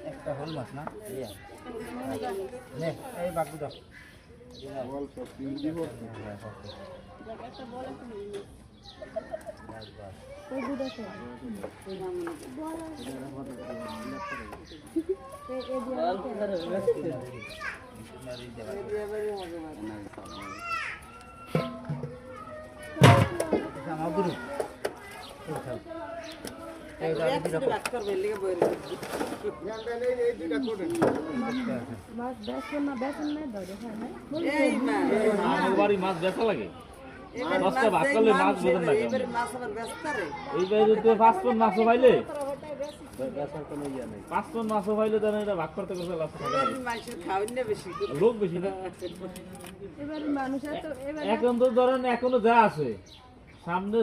একটা হল মাছ না নে এই বাগু দাও মাছ বেচা লাগে দশটা ভাগ করলে মাছ বোঝেন না এইবার 5 পন মাছও পাইলে 5 পন মাছও পাইলে তাহলে এটা ভাগ করতে করতে লোক বেশি না এখন তো ধরেন এখনো যা আছে সামনে